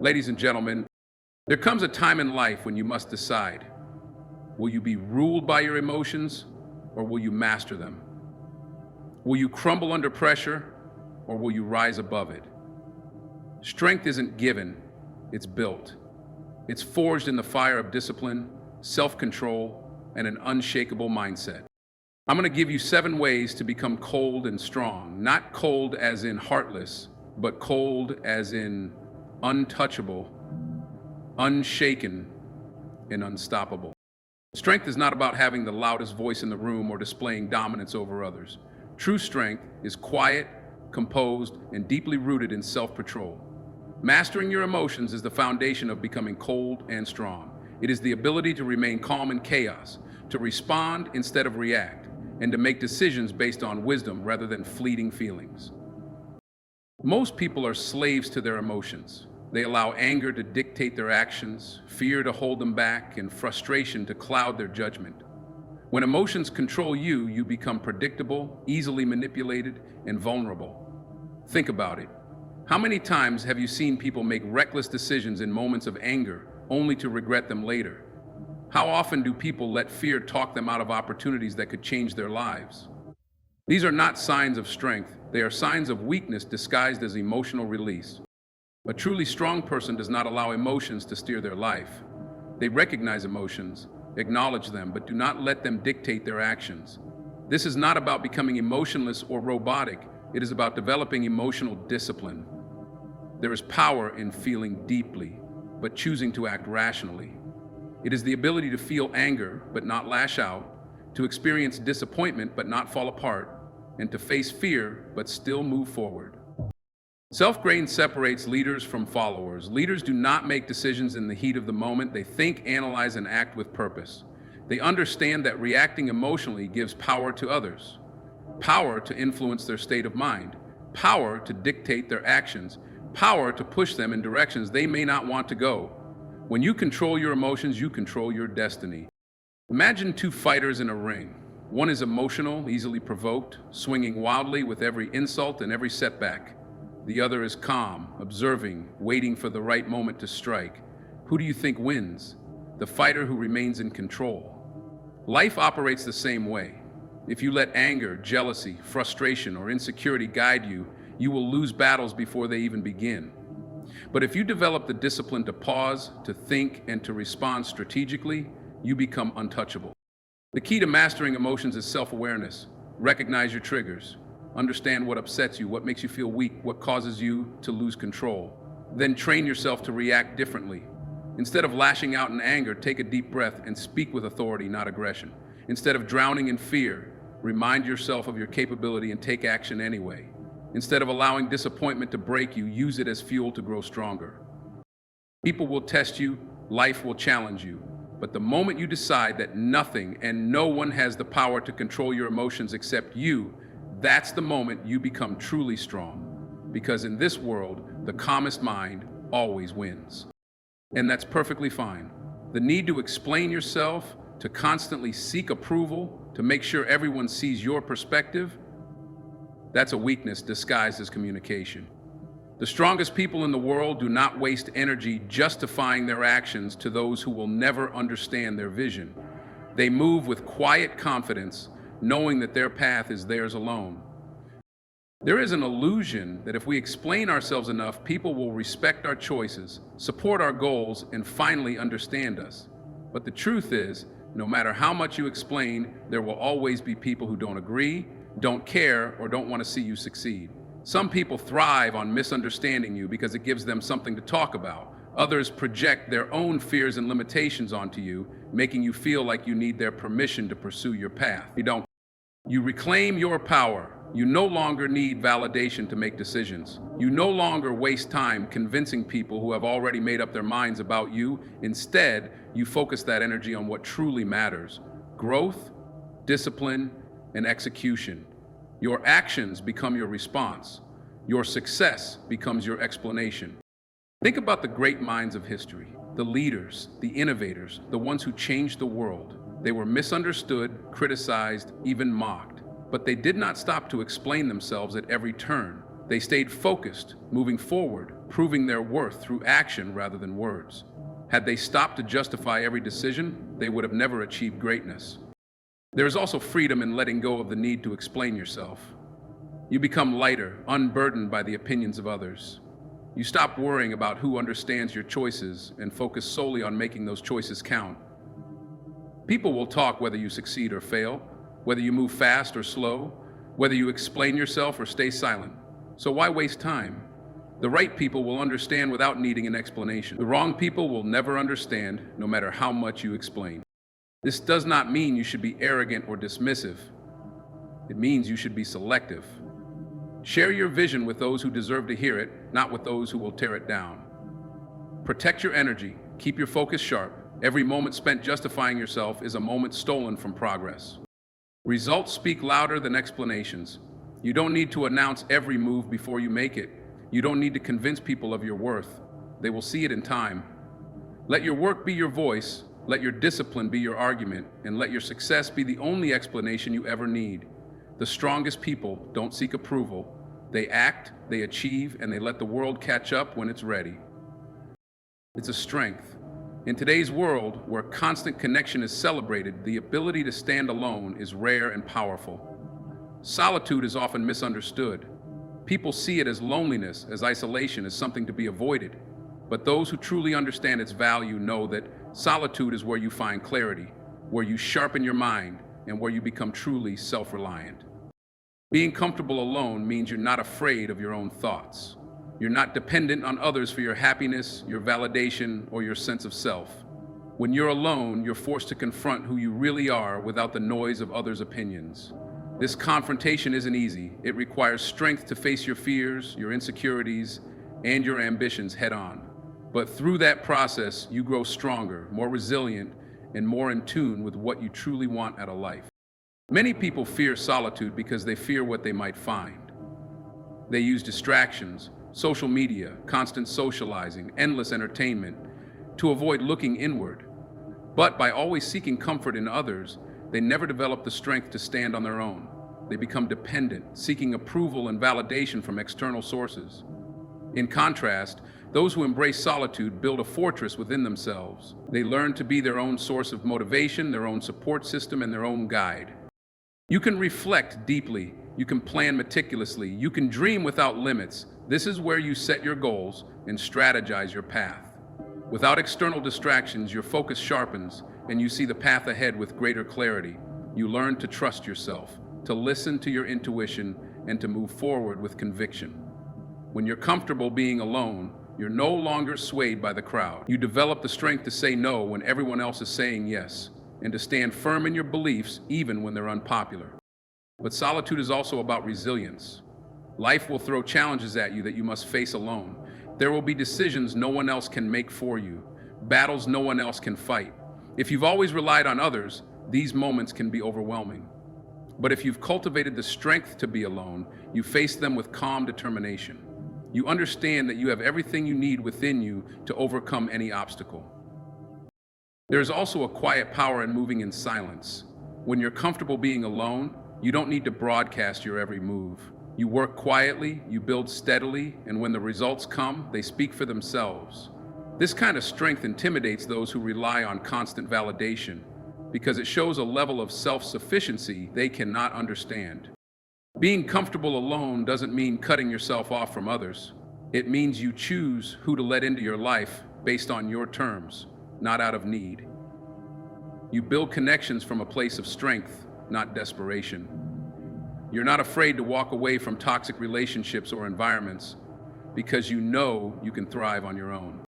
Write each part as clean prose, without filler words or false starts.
Ladies and gentlemen, there comes a time in life when you must decide. Will you be ruled by your emotions or will you master them? Will you crumble under pressure or will you rise above it? Strength isn't given, it's built. It's forged in the fire of discipline, self-control, and an unshakable mindset. I'm going to give you 7 ways to become cold and strong. Not cold as in heartless, but cold as in untouchable, unshaken, and unstoppable. Strength is not about having the loudest voice in the room or displaying dominance over others. True strength is quiet, composed, and deeply rooted in self-control. Mastering your emotions is the foundation of becoming cold and strong. It is the ability to remain calm in chaos, to respond instead of react, and to make decisions based on wisdom rather than fleeting feelings. Most people are slaves to their emotions. They allow anger to dictate their actions, fear to hold them back, and frustration to cloud their judgment. When emotions control you, you become predictable, easily manipulated, and vulnerable. Think about it. How many times have you seen people make reckless decisions in moments of anger, only to regret them later? How often do people let fear talk them out of opportunities that could change their lives? These are not signs of strength. They are signs of weakness disguised as emotional release. A truly strong person does not allow emotions to steer their life. They recognize emotions, acknowledge them, but do not let them dictate their actions. This is not about becoming emotionless or robotic. It is about developing emotional discipline. There is power in feeling deeply, but choosing to act rationally. It is the ability to feel anger, but not lash out, to experience disappointment, but not fall apart, and to face fear, but still move forward. Self-grain separates leaders from followers. Leaders do not make decisions in the heat of the moment. They think, analyze, and act with purpose. They understand that reacting emotionally gives power to others, power to influence their state of mind, power to dictate their actions, power to push them in directions they may not want to go. When you control your emotions, you control your destiny. Imagine 2 fighters in a ring. One is emotional, easily provoked, swinging wildly with every insult and every setback. The other is calm, observing, waiting for the right moment to strike. Who do you think wins? The fighter who remains in control. Life operates the same way. If you let anger, jealousy, frustration, or insecurity guide you, you will lose battles before they even begin. But if you develop the discipline to pause, to think, and to respond strategically, you become untouchable. The key to mastering emotions is self-awareness. Recognize your triggers. Understand what upsets you, what makes you feel weak, what causes you to lose control. Then train yourself to react differently. Instead of lashing out in anger, take a deep breath and speak with authority, not aggression. Instead of drowning in fear, remind yourself of your capability and take action anyway. Instead of allowing disappointment to break you, use it as fuel to grow stronger. People will test you, life will challenge you. But the moment you decide that nothing and no one has the power to control your emotions except you, that's the moment you become truly strong. Because in this world, the calmest mind always wins. And that's perfectly fine. The need to explain yourself, to constantly seek approval, to make sure everyone sees your perspective, that's a weakness disguised as communication. The strongest people in the world do not waste energy justifying their actions to those who will never understand their vision. They move with quiet confidence, knowing that their path is theirs alone. There is an illusion that if we explain ourselves enough, people will respect our choices, support our goals, and finally understand us. But the truth is, no matter how much you explain, there will always be people who don't agree, don't care, or don't want to see you succeed. Some people thrive on misunderstanding you because it gives them something to talk about. Others project their own fears and limitations onto you, making you feel like you need their permission to pursue your path. You don't. You reclaim your power. You no longer need validation to make decisions. You no longer waste time convincing people who have already made up their minds about you. Instead, you focus that energy on what truly matters: growth, discipline, and execution. Your actions become your response. Your success becomes your explanation. Think about the great minds of history, the leaders, the innovators, the ones who changed the world. They were misunderstood, criticized, even mocked. But they did not stop to explain themselves at every turn. They stayed focused, moving forward, proving their worth through action rather than words. Had they stopped to justify every decision, they would have never achieved greatness. There is also freedom in letting go of the need to explain yourself. You become lighter, unburdened by the opinions of others. You stop worrying about who understands your choices and focus solely on making those choices count. People will talk whether you succeed or fail, whether you move fast or slow, whether you explain yourself or stay silent. So why waste time? The right people will understand without needing an explanation. The wrong people will never understand, no matter how much you explain. This does not mean you should be arrogant or dismissive. It means you should be selective. Share your vision with those who deserve to hear it, not with those who will tear it down. Protect your energy, keep your focus sharp. Every moment spent justifying yourself is a moment stolen from progress. Results speak louder than explanations. You don't need to announce every move before you make it. You don't need to convince people of your worth. They will see it in time. Let your work be your voice, let your discipline be your argument, and let your success be the only explanation you ever need. The strongest people don't seek approval. They act, they achieve, and they let the world catch up when it's ready. It's a strength. In today's world, where constant connection is celebrated, the ability to stand alone is rare and powerful. Solitude is often misunderstood. People see it as loneliness, as isolation, as something to be avoided. But those who truly understand its value know that solitude is where you find clarity, where you sharpen your mind, and where you become truly self-reliant. Being comfortable alone means you're not afraid of your own thoughts. You're not dependent on others for your happiness, your validation, or your sense of self. When you're alone, you're forced to confront who you really are without the noise of others' opinions. This confrontation isn't easy. It requires strength to face your fears, your insecurities, and your ambitions head on. But through that process, you grow stronger, more resilient, and more in tune with what you truly want out of life. Many people fear solitude because they fear what they might find. They use distractions, social media, constant socializing, endless entertainment to avoid looking inward. But by always seeking comfort in others, they never develop the strength to stand on their own. They become dependent, seeking approval and validation from external sources. In contrast, those who embrace solitude build a fortress within themselves. They learn to be their own source of motivation, their own support system, and their own guide. You can reflect deeply, you can plan meticulously, you can dream without limits. This is where you set your goals and strategize your path. Without external distractions, your focus sharpens and you see the path ahead with greater clarity. You learn to trust yourself, to listen to your intuition, and to move forward with conviction. When you're comfortable being alone, you're no longer swayed by the crowd. You develop the strength to say no when everyone else is saying yes, and to stand firm in your beliefs even when they're unpopular. But solitude is also about resilience. Life will throw challenges at you that you must face alone. There will be decisions no one else can make for you, battles no one else can fight. If you've always relied on others, these moments can be overwhelming. But if you've cultivated the strength to be alone, you face them with calm determination. You understand that you have everything you need within you to overcome any obstacle. There is also a quiet power in moving in silence. When you're comfortable being alone, you don't need to broadcast your every move. You work quietly, you build steadily, and when the results come, they speak for themselves. This kind of strength intimidates those who rely on constant validation because it shows a level of self-sufficiency they cannot understand. Being comfortable alone doesn't mean cutting yourself off from others. It means you choose who to let into your life based on your terms, not out of need. You build connections from a place of strength, not desperation. You're not afraid to walk away from toxic relationships or environments because you know you can thrive on your own.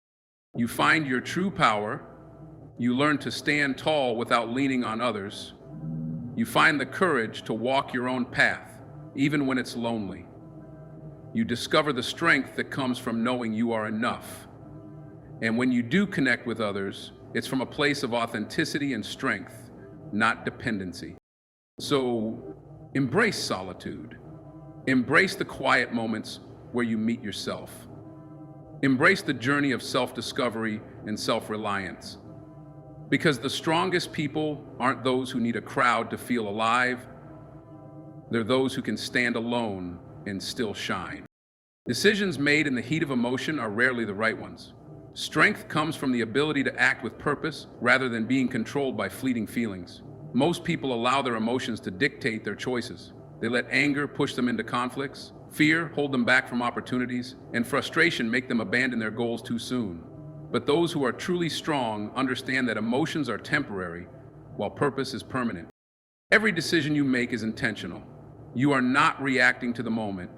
You find your true power. You learn to stand tall without leaning on others. You find the courage to walk your own path, even when it's lonely. You discover the strength that comes from knowing you are enough. And when you do connect with others, it's from a place of authenticity and strength, not dependency. So embrace solitude. Embrace the quiet moments where you meet yourself. Embrace the journey of self-discovery and self-reliance. Because the strongest people aren't those who need a crowd to feel alive. They're those who can stand alone and still shine. Decisions made in the heat of emotion are rarely the right ones. Strength comes from the ability to act with purpose rather than being controlled by fleeting feelings. Most people allow their emotions to dictate their choices. They let anger push them into conflicts, fear hold them back from opportunities, and frustration make them abandon their goals too soon. But those who are truly strong understand that emotions are temporary, while purpose is permanent. Every decision you make is intentional. You are not reacting to the moment.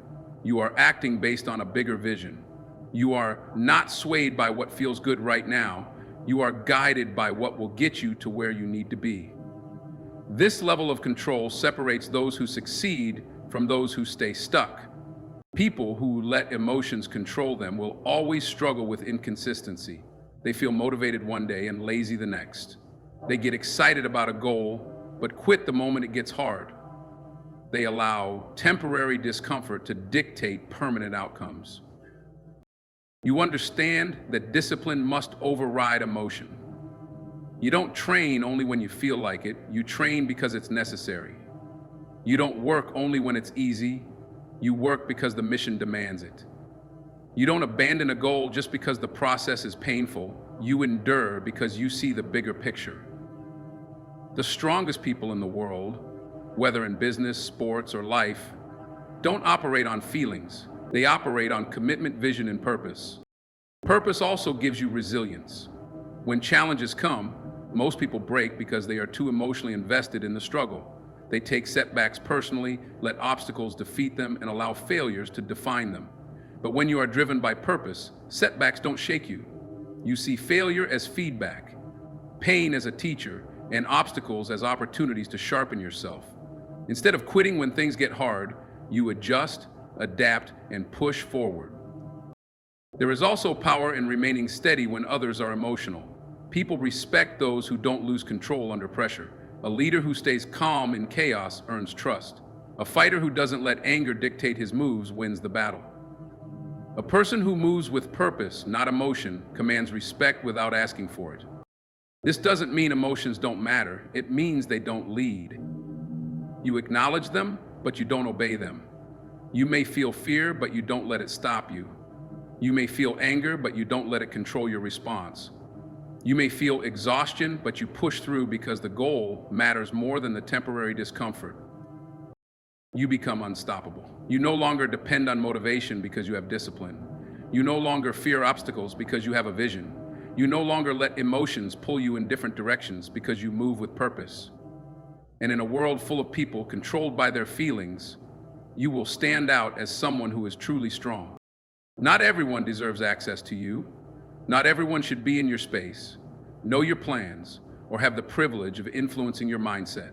You are acting based on a bigger vision. You are not swayed by what feels good right now. You are guided by what will get you to where you need to be. This level of control separates those who succeed from those who stay stuck. People who let emotions control them will always struggle with inconsistency. They feel motivated one day and lazy the next. They get excited about a goal, but quit the moment it gets hard. They allow temporary discomfort to dictate permanent outcomes. You understand that discipline must override emotion. You don't train only when you feel like it. You train because it's necessary. You don't work only when it's easy. You work because the mission demands it. You don't abandon a goal just because the process is painful. You endure because you see the bigger picture. The strongest people in the world, whether in business, sports, or life, don't operate on feelings. They operate on commitment, vision, and purpose. Purpose also gives you resilience. When challenges come, most people break because they are too emotionally invested in the struggle. They take setbacks personally, let obstacles defeat them, and allow failures to define them. But when you are driven by purpose, setbacks don't shake you. You see failure as feedback, pain as a teacher, and obstacles as opportunities to sharpen yourself. Instead of quitting when things get hard, you adjust, adapt, and push forward. There is also power in remaining steady when others are emotional. People respect those who don't lose control under pressure. A leader who stays calm in chaos earns trust. A fighter who doesn't let anger dictate his moves wins the battle. A person who moves with purpose, not emotion, commands respect without asking for it. This doesn't mean emotions don't matter. It means they don't lead. You acknowledge them, but you don't obey them. You may feel fear, but you don't let it stop you. You may feel anger, but you don't let it control your response. You may feel exhaustion, but you push through because the goal matters more than the temporary discomfort. You become unstoppable. You no longer depend on motivation because you have discipline. You no longer fear obstacles because you have a vision. You no longer let emotions pull you in different directions because you move with purpose. And in a world full of people controlled by their feelings, you will stand out as someone who is truly strong. Not everyone deserves access to you. Not everyone should be in your space, know your plans, or have the privilege of influencing your mindset.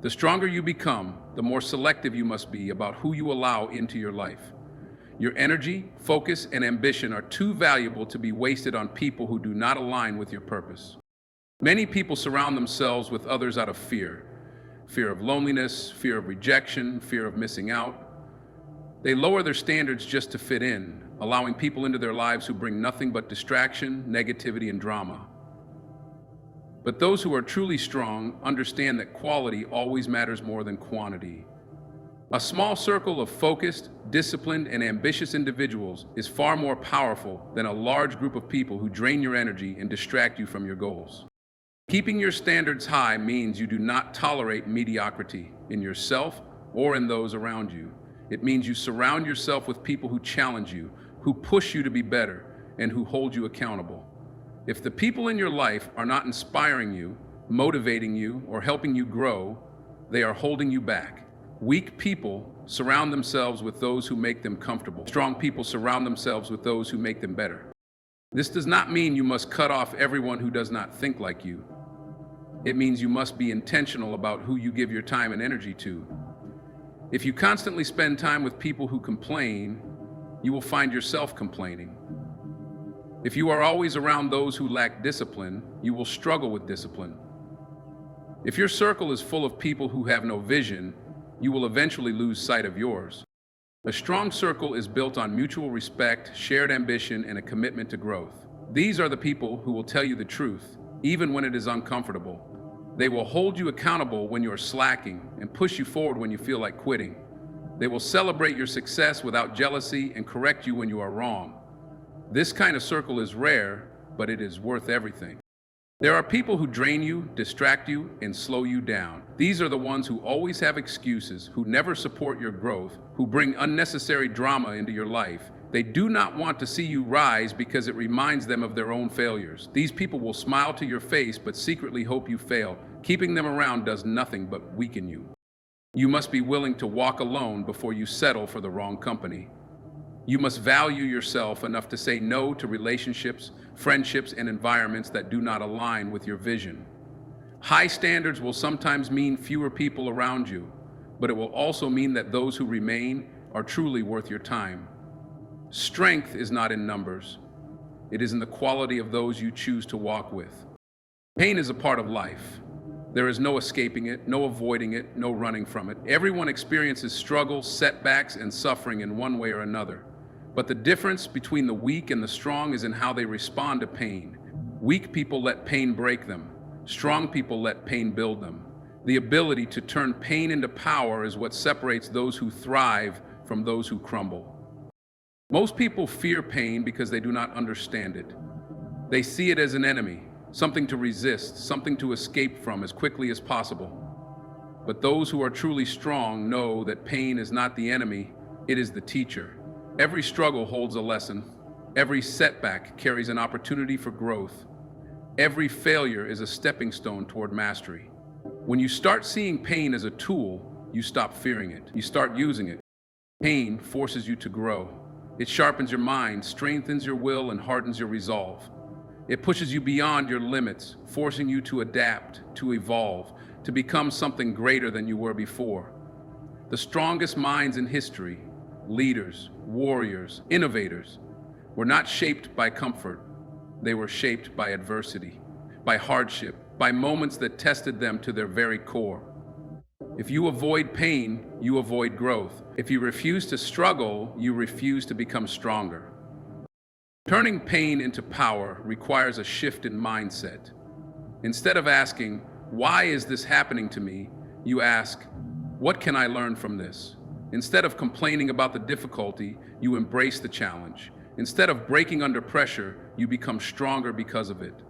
The stronger you become, the more selective you must be about who you allow into your life. Your energy, focus, and ambition are too valuable to be wasted on people who do not align with your purpose. Many people surround themselves with others out of fear. Fear of loneliness, fear of rejection, fear of missing out. They lower their standards just to fit in, allowing people into their lives who bring nothing but distraction, negativity, and drama. But those who are truly strong understand that quality always matters more than quantity. A small circle of focused, disciplined, and ambitious individuals is far more powerful than a large group of people who drain your energy and distract you from your goals. Keeping your standards high means you do not tolerate mediocrity in yourself or in those around you. It means you surround yourself with people who challenge you, who push you to be better, and who hold you accountable. If the people in your life are not inspiring you, motivating you, or helping you grow, they are holding you back. Weak people surround themselves with those who make them comfortable. Strong people surround themselves with those who make them better. This does not mean you must cut off everyone who does not think like you. It means you must be intentional about who you give your time and energy to. If you constantly spend time with people who complain, you will find yourself complaining. If you are always around those who lack discipline, you will struggle with discipline. If your circle is full of people who have no vision, you will eventually lose sight of yours. A strong circle is built on mutual respect, shared ambition, and a commitment to growth. These are the people who will tell you the truth, even when it is uncomfortable. They will hold you accountable when you are slacking and push you forward when you feel like quitting. They will celebrate your success without jealousy and correct you when you are wrong. This kind of circle is rare, but it is worth everything. There are people who drain you, distract you, and slow you down. These are the ones who always have excuses, who never support your growth, who bring unnecessary drama into your life. They do not want to see you rise because it reminds them of their own failures. These people will smile to your face but secretly hope you fail. Keeping them around does nothing but weaken you. You must be willing to walk alone before you settle for the wrong company. You must value yourself enough to say no to relationships, friendships, and environments that do not align with your vision. High standards will sometimes mean fewer people around you, but it will also mean that those who remain are truly worth your time. Strength is not in numbers. It is in the quality of those you choose to walk with. Pain is a part of life. There is no escaping it, no avoiding it, no running from it. Everyone experiences struggles, setbacks, and suffering in one way or another. But the difference between the weak and the strong is in how they respond to pain. Weak people let pain break them. Strong people let pain build them. The ability to turn pain into power is what separates those who thrive from those who crumble. Most people fear pain because they do not understand it. They see it as an enemy, something to resist, something to escape from as quickly as possible. But those who are truly strong know that pain is not the enemy, it is the teacher. Every struggle holds a lesson. Every setback carries an opportunity for growth. Every failure is a stepping stone toward mastery. When you start seeing pain as a tool, you stop fearing it. You start using it. Pain forces you to grow. It sharpens your mind, strengthens your will, and hardens your resolve. It pushes you beyond your limits, forcing you to adapt, to evolve, to become something greater than you were before. The strongest minds in history, leaders, warriors, innovators, were not shaped by comfort. They were shaped by adversity, by hardship, by moments that tested them to their very core. If you avoid pain, you avoid growth. If you refuse to struggle, you refuse to become stronger. Turning pain into power requires a shift in mindset. Instead of asking, "Why is this happening to me?" you ask, "What can I learn from this?" Instead of complaining about the difficulty, you embrace the challenge. Instead of breaking under pressure, you become stronger because of it.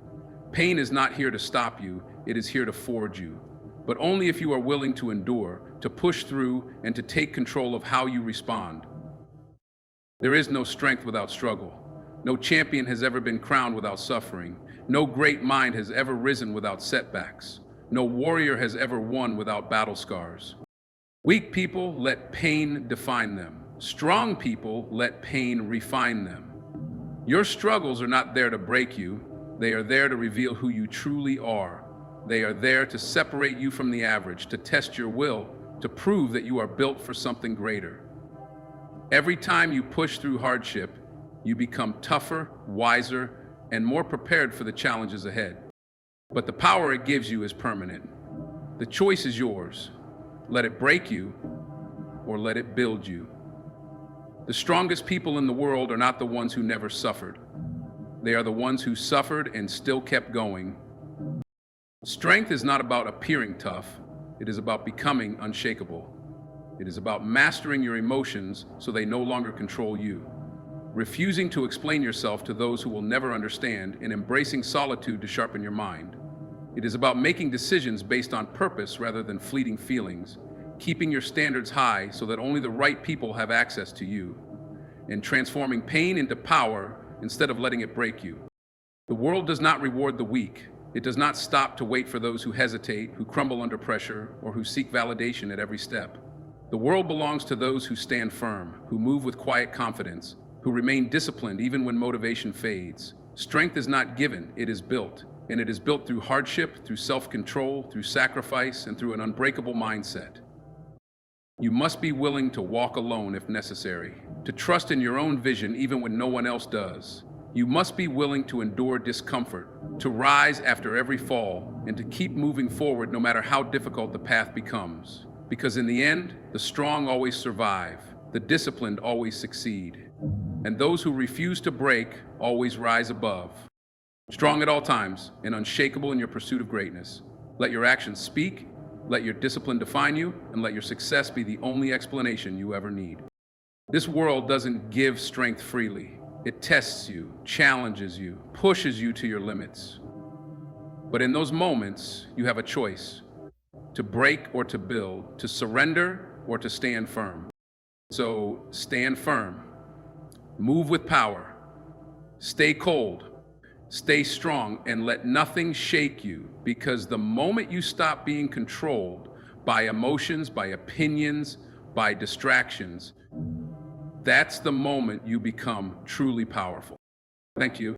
Pain is not here to stop you, it is here to forge you. But only if you are willing to endure, to push through, and to take control of how you respond. There is no strength without struggle. No champion has ever been crowned without suffering. No great mind has ever risen without setbacks. No warrior has ever won without battle scars. Weak people let pain define them. Strong people let pain refine them. Your struggles are not there to break you. They are there to reveal who you truly are. They are there to separate you from the average, to test your will, to prove that you are built for something greater. Every time you push through hardship, you become tougher, wiser, and more prepared for the challenges ahead. But the power it gives you is permanent. The choice is yours. Let it break you, or let it build you. The strongest people in the world are not the ones who never suffered. They are the ones who suffered and still kept going. Strength is not about appearing tough. It is about becoming unshakable. It is about mastering your emotions so they no longer control you. Refusing to explain yourself to those who will never understand, and embracing solitude to sharpen your mind. It is about making decisions based on purpose rather than fleeting feelings, keeping your standards high so that only the right people have access to you, and transforming pain into power instead of letting it break you. The world does not reward the weak. It does not stop to wait for those who hesitate, who crumble under pressure, or who seek validation at every step. The world belongs to those who stand firm, who move with quiet confidence, who remain disciplined even when motivation fades. Strength is not given, it is built. And it is built through hardship, through self-control, through sacrifice, and through an unbreakable mindset. You must be willing to walk alone if necessary, to trust in your own vision even when no one else does. You must be willing to endure discomfort, to rise after every fall, and to keep moving forward no matter how difficult the path becomes. Because in the end, the strong always survive, the disciplined always succeed, and those who refuse to break always rise above. Strong at all times and unshakable in your pursuit of greatness. Let your actions speak, Let your discipline define you, and let your success be the only explanation you ever need. This world doesn't give strength freely. It tests you, challenges you, pushes you to your limits. But in those moments, you have a choice: to break or to build, to surrender or to stand firm. So stand firm, move with power, stay cold, stay strong, and let nothing shake you, because the moment you stop being controlled by emotions, by opinions, by distractions, that's the moment you become truly powerful. Thank you.